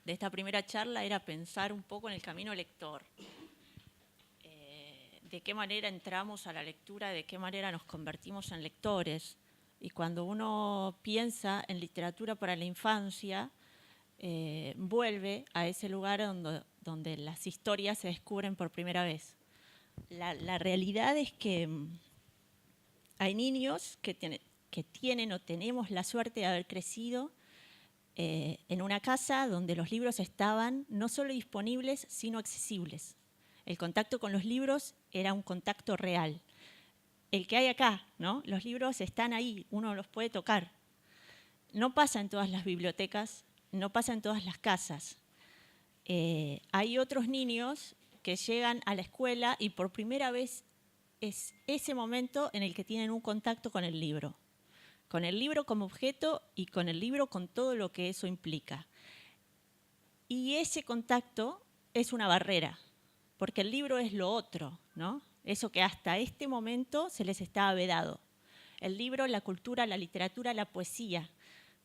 de esta primera charla era pensar un poco en el camino lector. De qué manera entramos a la lectura, de qué manera nos convertimos en lectores. Y cuando uno piensa en literatura para la infancia, vuelve a ese lugar donde las historias se descubren por primera vez. La realidad es que hay niños que tienen o tenemos la suerte de haber crecido en una casa donde los libros estaban no solo disponibles, sino accesibles. El contacto con los libros era un contacto real. El que hay acá, ¿no? Los libros están ahí, uno los puede tocar. No pasa en todas las bibliotecas, no pasa en todas las casas. Hay otros niños que llegan a la escuela y por primera vez es ese momento en el que tienen un contacto con el libro como objeto y con el libro con todo lo que eso implica. Y ese contacto es una barrera, porque el libro es lo otro, ¿no? Eso que hasta este momento se les estaba vedado. El libro, la cultura, la literatura, la poesía,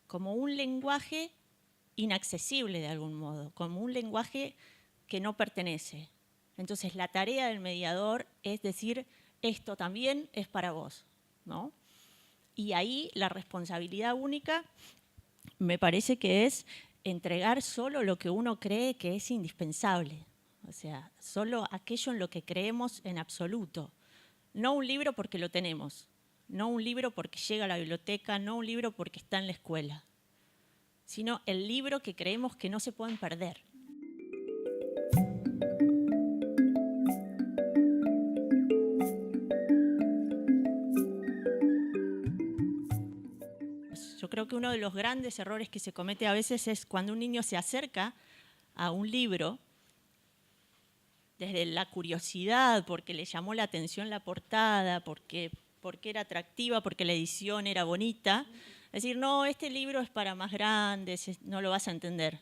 como un lenguaje inaccesible de algún modo, como un lenguaje que no pertenece. Entonces la tarea del mediador es decir, esto también es para vos, ¿no? Y ahí la responsabilidad única me parece que es entregar solo lo que uno cree que es indispensable. O sea, solo aquello en lo que creemos en absoluto. No un libro porque lo tenemos, no un libro porque llega a la biblioteca, no un libro porque está en la escuela, sino el libro que creemos que no se pueden perder. Yo creo que uno de los grandes errores que se comete a veces es cuando un niño se acerca a un libro desde la curiosidad, porque le llamó la atención la portada, porque era atractiva, porque la edición era bonita. Es decir, no, este libro es para más grandes, no lo vas a entender.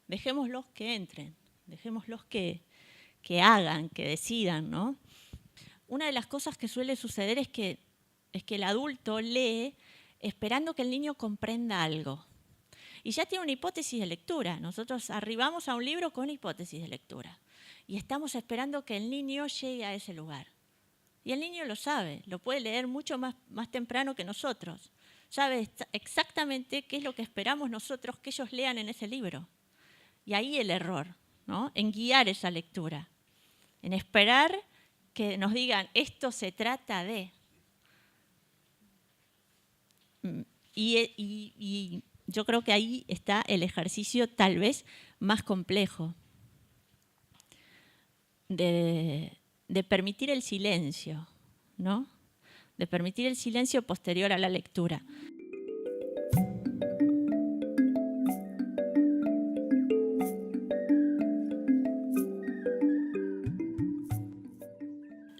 Dejémoslos que entren, dejémoslos que hagan, que decidan, ¿no? Una de las cosas que suele suceder es que el adulto lee esperando que el niño comprenda algo. Y ya tiene una hipótesis de lectura. Nosotros arribamos a un libro con hipótesis de lectura. Y estamos esperando que el niño llegue a ese lugar. Y el niño lo sabe, lo puede leer mucho más temprano que nosotros. Sabe exactamente qué es lo que esperamos nosotros que ellos lean en ese libro. Y ahí el error, ¿no? En guiar esa lectura, en esperar que nos digan, esto se trata de. Y yo creo que ahí está el ejercicio tal vez más complejo de permitir el silencio, ¿no? De permitir el silencio posterior a la lectura.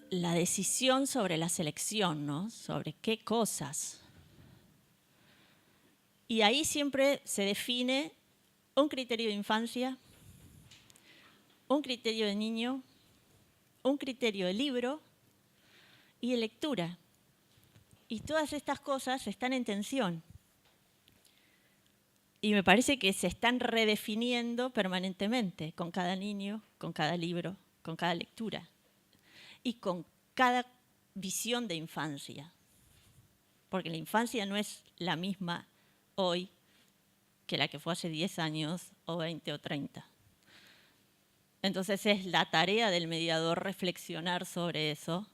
La decisión sobre la selección, ¿no? Sobre qué cosas. Y ahí siempre se define un criterio de infancia, un criterio de niño, un criterio de libro y de lectura. Y todas estas cosas están en tensión. Y me parece que se están redefiniendo permanentemente con cada niño, con cada libro, con cada lectura y con cada visión de infancia. Porque la infancia no es la misma hoy que la que fue hace 10 años o 20 o 30. Entonces es la tarea del mediador reflexionar sobre eso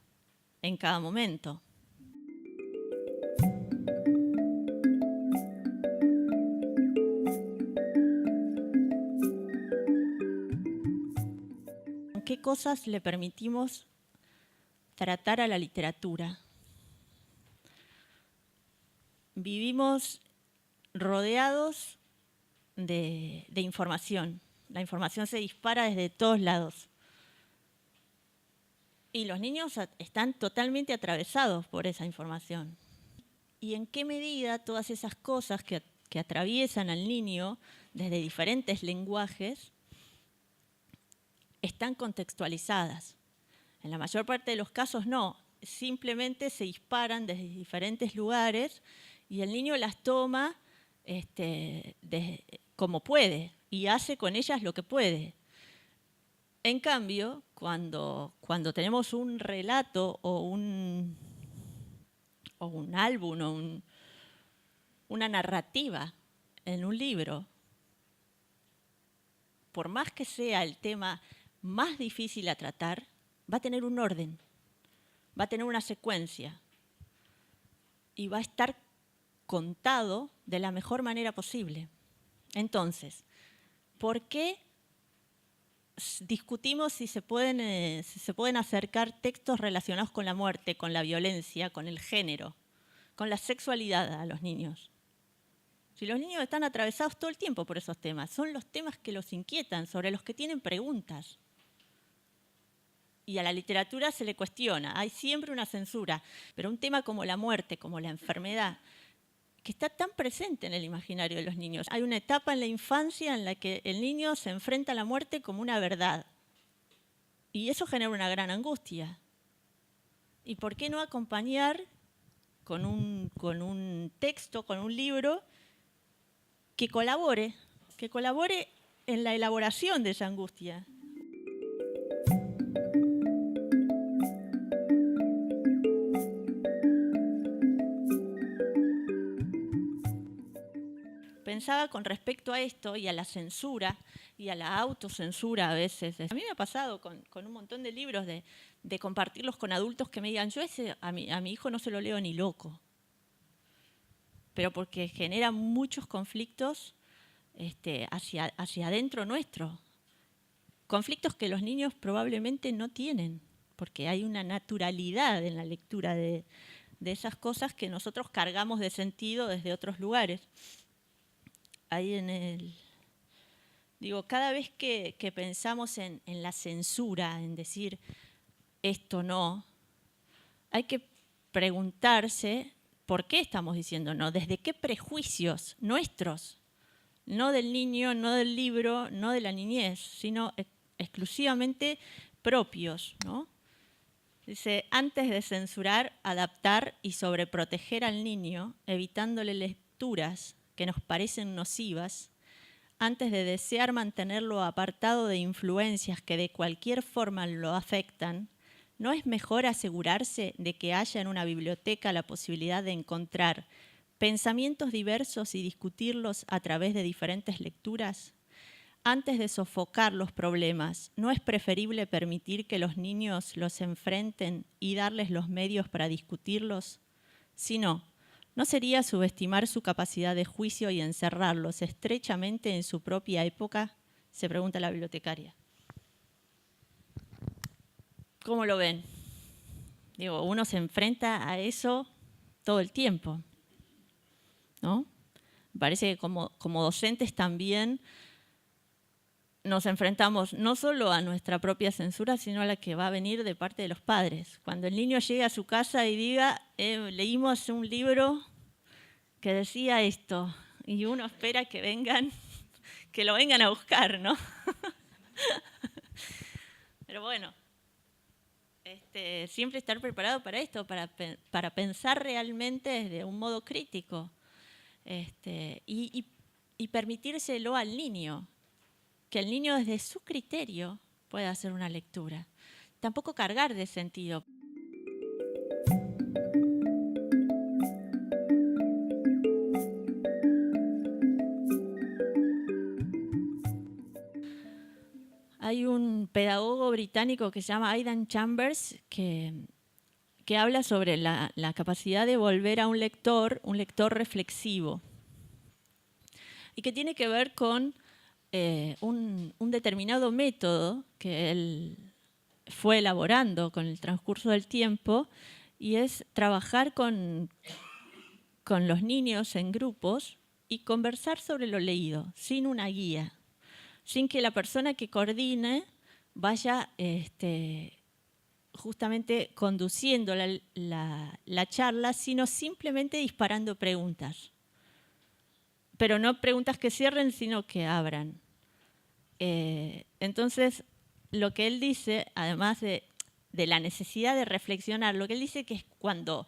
en cada momento. ¿Qué cosas le permitimos tratar a la literatura? Vivimos rodeados de información. La información se dispara desde todos lados. Y los niños están totalmente atravesados por esa información. ¿Y en qué medida todas esas cosas que atraviesan al niño desde diferentes lenguajes están contextualizadas? En la mayor parte de los casos no, simplemente se disparan desde diferentes lugares y el niño las toma como puede y hace con ellas lo que puede. En cambio, cuando tenemos un relato o un álbum o una narrativa en un libro, por más que sea el tema más difícil a tratar, va a tener un orden, va a tener una secuencia y va a estar contado de la mejor manera posible. Entonces, ¿por qué discutimos si se pueden acercar textos relacionados con la muerte, con la violencia, con el género, con la sexualidad a los niños? Si los niños están atravesados todo el tiempo por esos temas, son los temas que los inquietan, sobre los que tienen preguntas. Y a la literatura se le cuestiona, hay siempre una censura, pero un tema como la muerte, como la enfermedad, que está tan presente en el imaginario de los niños. Hay una etapa en la infancia en la que el niño se enfrenta a la muerte como una verdad. Y eso genera una gran angustia. ¿Y por qué no acompañar con un texto, con un libro, que colabore en la elaboración de esa angustia? Pensaba con respecto a esto y a la censura y a la autocensura a veces. A mí me ha pasado con un montón de libros de compartirlos con adultos que me digan, yo a mi hijo no se lo leo ni loco. Pero porque genera muchos conflictos hacia adentro nuestro. Conflictos que los niños probablemente no tienen, porque hay una naturalidad en la lectura de esas cosas que nosotros cargamos de sentido desde otros lugares. Ahí cada vez que pensamos en la censura, en decir esto no, hay que preguntarse por qué estamos diciendo no, desde qué prejuicios nuestros, no del niño, no del libro, no de la niñez, sino exclusivamente propios, ¿no? Dice, antes de censurar, adaptar y sobreproteger al niño, evitándole lecturas que nos parecen nocivas, antes de desear mantenerlo apartado de influencias que de cualquier forma lo afectan, ¿no es mejor asegurarse de que haya en una biblioteca la posibilidad de encontrar pensamientos diversos y discutirlos a través de diferentes lecturas? Antes de sofocar los problemas, ¿no es preferible permitir que los niños los enfrenten y darles los medios para discutirlos? Si no, ¿no sería subestimar su capacidad de juicio y encerrarlos estrechamente en su propia época? Se pregunta la bibliotecaria. ¿Cómo lo ven? Uno se enfrenta a eso todo el tiempo, ¿no? Me parece que como docentes también nos enfrentamos no solo a nuestra propia censura, sino a la que va a venir de parte de los padres. Cuando el niño llegue a su casa y diga, leímos un libro que decía esto, y uno espera que lo vengan a buscar, ¿no? Pero bueno, siempre estar preparado para esto, para pensar realmente desde un modo crítico, y permitírselo al niño, que el niño desde su criterio pueda hacer una lectura. Tampoco cargar de sentido. Hay un pedagogo británico que se llama Aidan Chambers que habla sobre la capacidad de volver a un lector reflexivo, y que tiene que ver con un determinado método que él fue elaborando con el transcurso del tiempo, y es trabajar con los niños en grupos y conversar sobre lo leído, sin una guía, sin que la persona que coordine vaya justamente conduciendo la charla, sino simplemente disparando preguntas. Pero no preguntas que cierren, sino que abran. Entonces, lo que él dice, además de la necesidad de reflexionar, lo que él dice que es cuando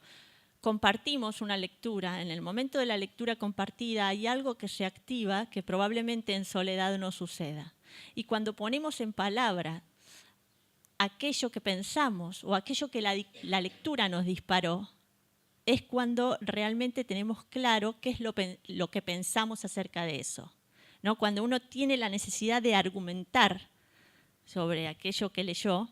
compartimos una lectura, en el momento de la lectura compartida hay algo que se activa que probablemente en soledad no suceda. Y cuando ponemos en palabra aquello que pensamos o aquello que la lectura nos disparó, es cuando realmente tenemos claro qué es lo que pensamos acerca de eso, ¿no? Cuando uno tiene la necesidad de argumentar sobre aquello que leyó,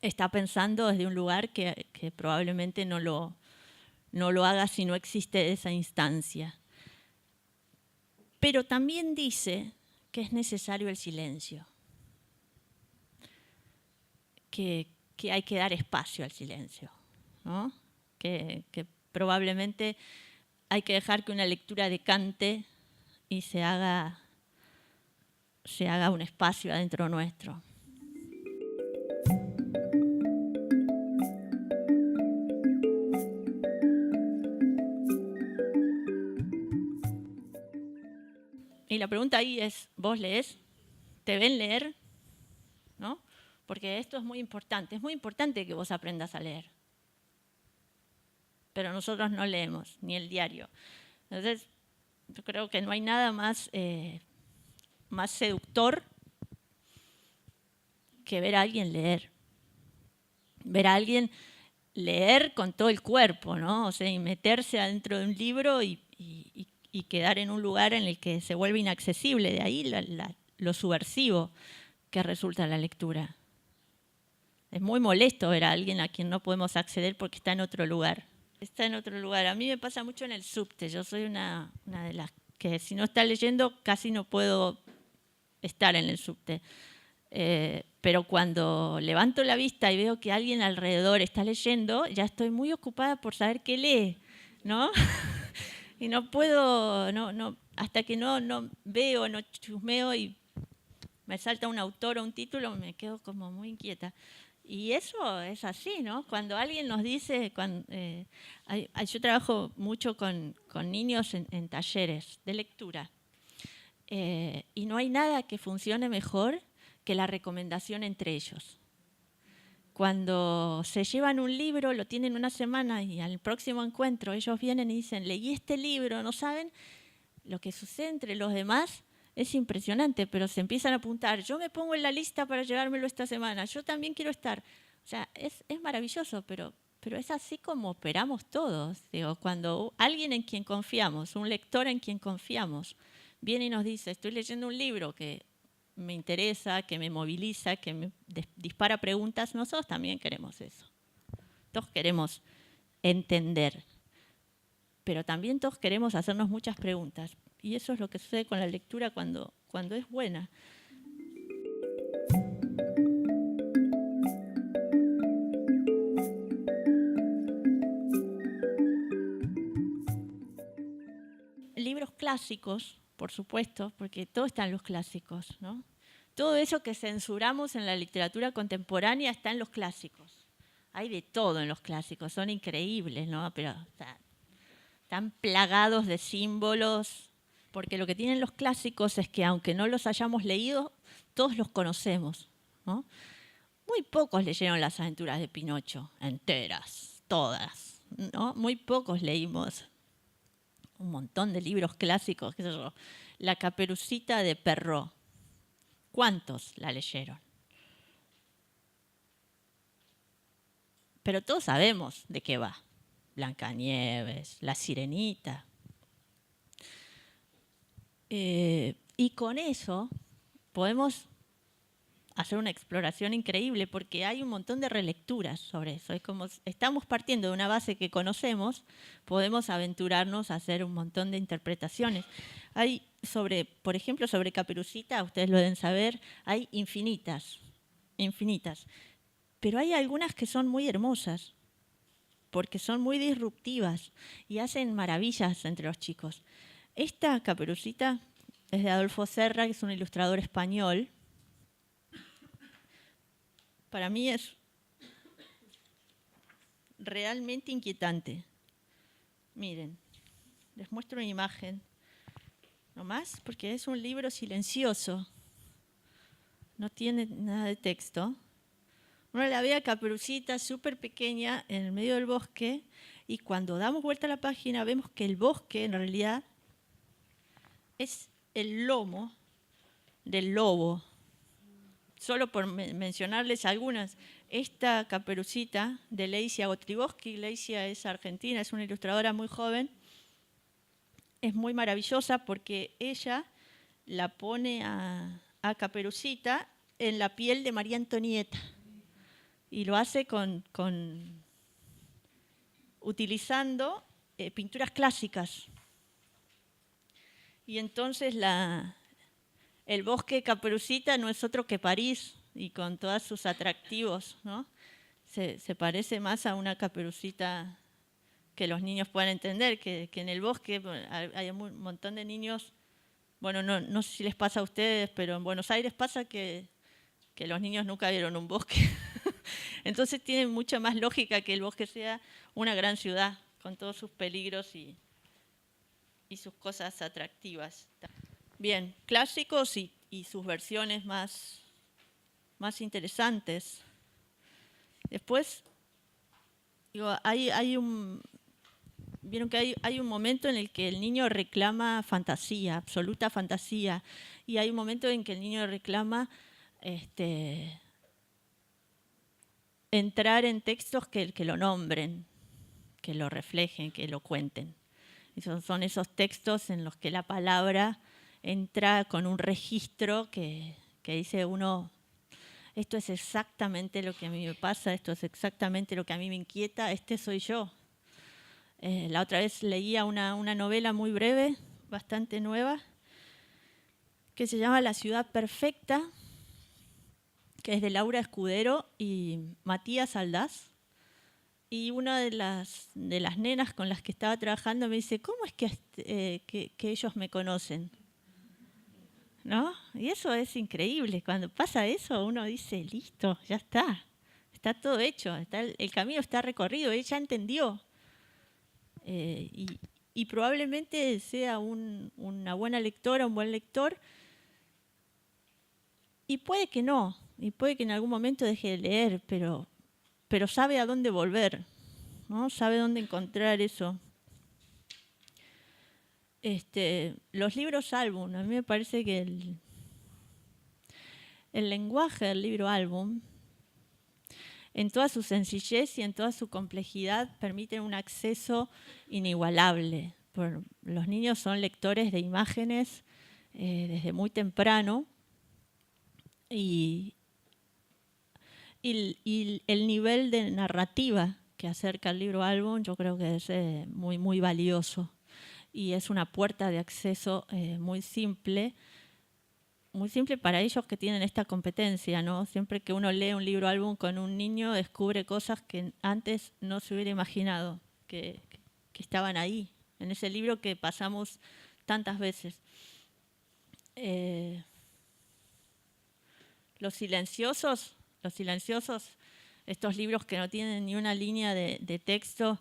está pensando desde un lugar que probablemente no lo haga si no existe esa instancia. Pero también dice que es necesario el silencio, que hay que dar espacio al silencio, ¿no? Que probablemente hay que dejar que una lectura decante y se haga un espacio adentro nuestro. Y la pregunta ahí es, ¿vos lees? ¿Te ven leer? ¿No? Porque esto es muy importante que vos aprendas a leer. Pero nosotros no leemos, ni el diario. Entonces, yo creo que no hay nada más seductor que ver a alguien leer. Ver a alguien leer con todo el cuerpo, ¿no? O sea, y meterse adentro de un libro y quedar en un lugar en el que se vuelve inaccesible. De ahí lo subversivo que resulta la lectura. Es muy molesto ver a alguien a quien no podemos acceder porque está en otro lugar. Está en otro lugar. A mí me pasa mucho en el subte. Yo soy una de las que si no está leyendo casi no puedo estar en el subte. Pero cuando levanto la vista y veo que alguien alrededor está leyendo, ya estoy muy ocupada por saber qué lee, ¿no? Y no puedo, hasta que no veo, no chusmeo y me salta un autor o un título, me quedo como muy inquieta. Y eso es así, ¿no? Cuando alguien nos dice, yo trabajo mucho con niños en talleres de lectura, y no hay nada que funcione mejor que la recomendación entre ellos. Cuando se llevan un libro, lo tienen una semana y al próximo encuentro ellos vienen y dicen, leí este libro, ¿no saben? Lo que sucede entre los demás es impresionante, pero se empiezan a apuntar, yo me pongo en la lista para llevármelo esta semana, yo también quiero estar. O sea, es maravilloso, pero es así como operamos todos. Digo, cuando alguien en quien confiamos, un lector en quien confiamos, viene y nos dice, estoy leyendo un libro que me interesa, que me moviliza, que me dispara preguntas, nosotros también queremos eso. Todos queremos entender, pero también todos queremos hacernos muchas preguntas. Y eso es lo que sucede con la lectura cuando es buena. Libros clásicos, por supuesto, porque todo está en los clásicos, ¿no? Todo eso que censuramos en la literatura contemporánea está en los clásicos. Hay de todo en los clásicos, son increíbles, ¿no? Pero están plagados de símbolos, porque lo que tienen los clásicos es que aunque no los hayamos leído, todos los conocemos, ¿no? Muy pocos leyeron las aventuras de Pinocho, enteras, todas, ¿no? Muy pocos leímos un montón de libros clásicos, qué sé yo, La Caperucita de Perrault. ¿Cuántos la leyeron? Pero todos sabemos de qué va. Blancanieves, La Sirenita. Y con eso podemos hacer una exploración increíble porque hay un montón de relecturas sobre eso. Es como estamos partiendo de una base que conocemos, podemos aventurarnos a hacer un montón de interpretaciones. Hay por ejemplo, sobre Caperucita, ustedes lo deben saber, hay infinitas. Pero hay algunas que son muy hermosas porque son muy disruptivas y hacen maravillas entre los chicos. Esta Caperucita es de Adolfo Serra, que es un ilustrador español. Para mí es realmente inquietante. Miren, les muestro una imagen, nomás, porque es un libro silencioso. No tiene nada de texto. Uno la ve a Caperucita súper pequeña en el medio del bosque y cuando damos vuelta a la página vemos que el bosque en realidad es el lomo del lobo. Solo por mencionarles algunas, esta Caperucita de Leisia Gotriboski, Leisia es argentina, es una ilustradora muy joven, es muy maravillosa porque ella la pone a Caperucita en la piel de María Antonieta y lo hace utilizando pinturas clásicas. Y entonces el bosque de Caperucita no es otro que París y con todos sus atractivos, ¿no? Se parece más a una Caperucita que los niños puedan entender, que en el bosque hay un montón de niños. Bueno, no sé si les pasa a ustedes, pero en Buenos Aires pasa que los niños nunca vieron un bosque. Entonces tiene mucha más lógica que el bosque sea una gran ciudad, con todos sus peligros y sus cosas atractivas. Bien, clásicos y sus versiones más interesantes. Después, digo, vieron que hay un momento en el que el niño reclama fantasía, absoluta fantasía, y hay un momento en que el niño reclama entrar en textos que lo nombren, que lo reflejen, que lo cuenten. Y son esos textos en los que la palabra entra con un registro que dice uno, esto es exactamente lo que a mí me pasa, esto es exactamente lo que a mí me inquieta, este soy yo. La otra vez leía una novela muy breve, bastante nueva, que se llama La ciudad perfecta, que es de Laura Escudero y Matías Aldaz. Y una de las nenas con las que estaba trabajando me dice, ¿cómo es que ellos me conocen? ¿No? Y eso es increíble. Cuando pasa eso, uno dice, listo, ya está todo hecho, el camino está recorrido, ella ya entendió. Y probablemente sea una buena lectora, un buen lector, y puede que no, y puede que en algún momento deje de leer, pero sabe a dónde volver, ¿no? Sabe dónde encontrar eso. Los libros álbum, a mí me parece que el lenguaje del libro álbum, en toda su sencillez y en toda su complejidad, permiten un acceso inigualable. Los niños son lectores de imágenes desde muy temprano y el nivel de narrativa que acerca el libro álbum yo creo que es muy, muy valioso y es una puerta de acceso muy simple para ellos que tienen esta competencia, ¿no? Siempre que uno lee un libro álbum con un niño descubre cosas que antes no se hubiera imaginado que estaban ahí, en ese libro que pasamos tantas veces. Los silenciosos, estos libros que no tienen ni una línea de texto,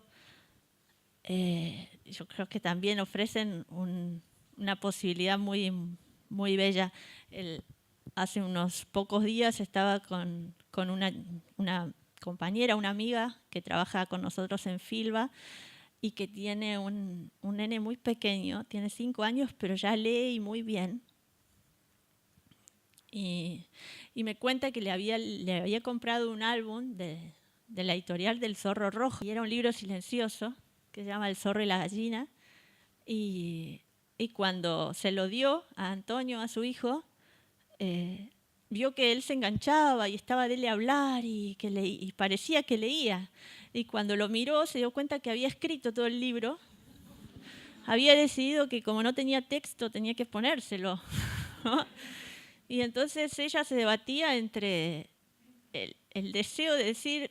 yo creo que también ofrecen una posibilidad muy, muy bella. Hace unos pocos días estaba con una compañera, una amiga que trabaja con nosotros en Filba y que tiene un nene muy pequeño, tiene 5 años, pero ya lee muy bien. Y me cuenta que le había comprado un álbum de la editorial del Zorro Rojo, y era un libro silencioso que se llama El zorro y la gallina, y cuando se lo dio a Antonio, a su hijo, vio que él se enganchaba y estaba de él hablar y parecía que leía, y cuando lo miró se dio cuenta que había escrito todo el libro, había decidido que como no tenía texto tenía que ponérselo, ¿no? Y entonces ella se debatía entre el deseo de decir,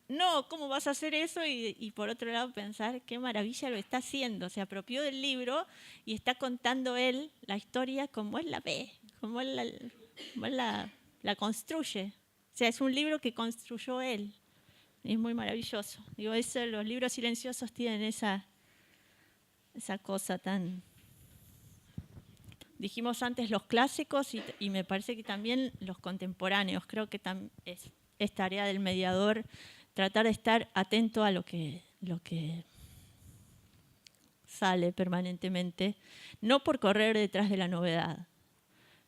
no, ¿cómo vas a hacer eso? Y por otro lado pensar, qué maravilla lo está haciendo. Se apropió del libro y está contando él la historia como él la ve, como él la construye. O sea, es un libro que construyó él. Y es muy maravilloso. Digo, los libros silenciosos tienen esa cosa tan... Dijimos antes los clásicos y me parece que también los contemporáneos. Creo que es tarea del mediador tratar de estar atento a lo que sale permanentemente, no por correr detrás de la novedad,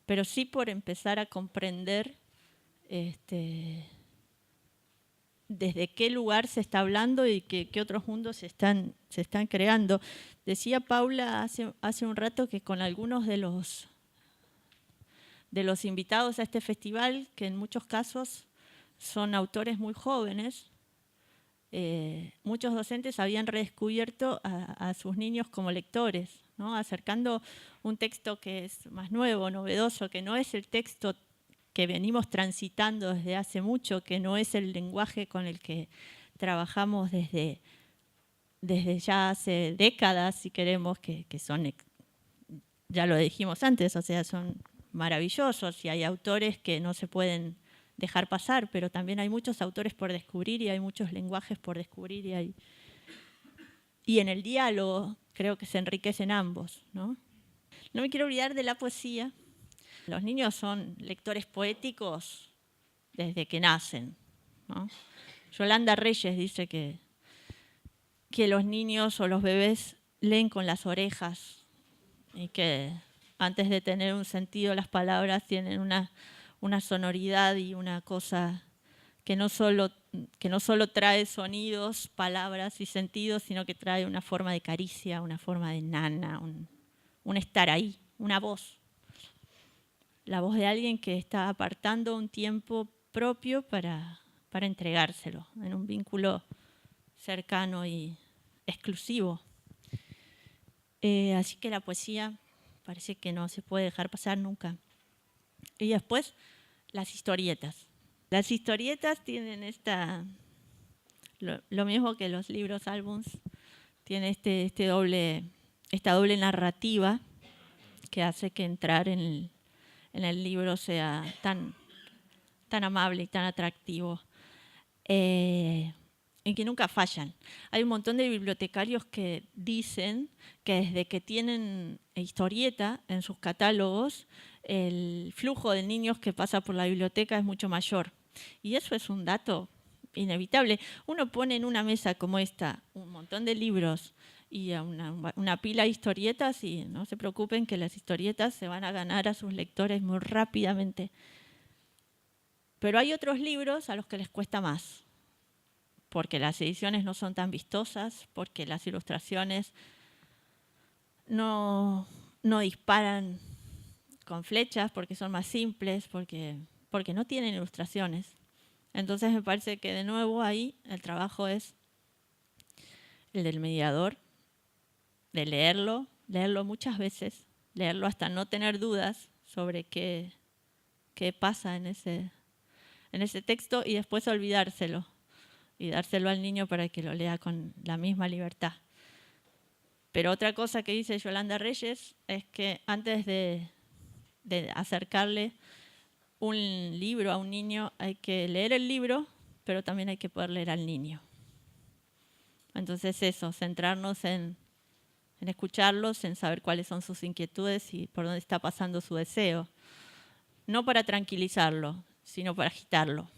pero sí por empezar a comprender desde qué lugar se está hablando y qué otros mundos se están creando. Decía Paula hace un rato que con algunos de los invitados a este festival, que en muchos casos son autores muy jóvenes, muchos docentes habían redescubierto a sus niños como lectores, ¿no? Acercando un texto que es más nuevo, novedoso, que no es el texto que venimos transitando desde hace mucho, que no es el lenguaje con el que trabajamos desde ya hace décadas, si queremos, que son, ya lo dijimos antes, o sea, son maravillosos y hay autores que no se pueden dejar pasar, pero también hay muchos autores por descubrir y hay muchos lenguajes por descubrir y en el diálogo creo que se enriquecen ambos, ¿no? No me quiero olvidar de la poesía. Los niños son lectores poéticos desde que nacen, ¿no? Yolanda Reyes dice que los niños o los bebés leen con las orejas y que antes de tener un sentido las palabras tienen una sonoridad y una cosa que no solo trae sonidos, palabras y sentidos, sino que trae una forma de caricia, una forma de nana, un estar ahí, una voz. La voz de alguien que está apartando un tiempo propio para entregárselo en un vínculo cercano y exclusivo. Así que la poesía parece que no se puede dejar pasar nunca. Y después, las historietas. Las historietas tienen lo mismo que los libros, álbums, tiene esta doble narrativa que hace que entrar en el libro sea tan amable y tan atractivo. En que nunca fallan. Hay un montón de bibliotecarios que dicen que desde que tienen historieta en sus catálogos, el flujo de niños que pasa por la biblioteca es mucho mayor. Y eso es un dato inevitable. Uno pone en una mesa como esta un montón de libros y una pila de historietas y no se preocupen que las historietas se van a ganar a sus lectores muy rápidamente. Pero hay otros libros a los que les cuesta más, porque las ediciones no son tan vistosas, porque las ilustraciones no disparan con flechas, porque son más simples, porque no tienen ilustraciones. Entonces me parece que de nuevo ahí el trabajo es el del mediador, de leerlo muchas veces, leerlo hasta no tener dudas sobre qué pasa en ese texto y después olvidárselo y dárselo al niño para que lo lea con la misma libertad. Pero otra cosa que dice Yolanda Reyes es que antes de acercarle un libro a un niño hay que leer el libro, pero también hay que poder leer al niño. Entonces eso, centrarnos en escucharlos, en saber cuáles son sus inquietudes y por dónde está pasando su deseo. No para tranquilizarlo, sino para agitarlo.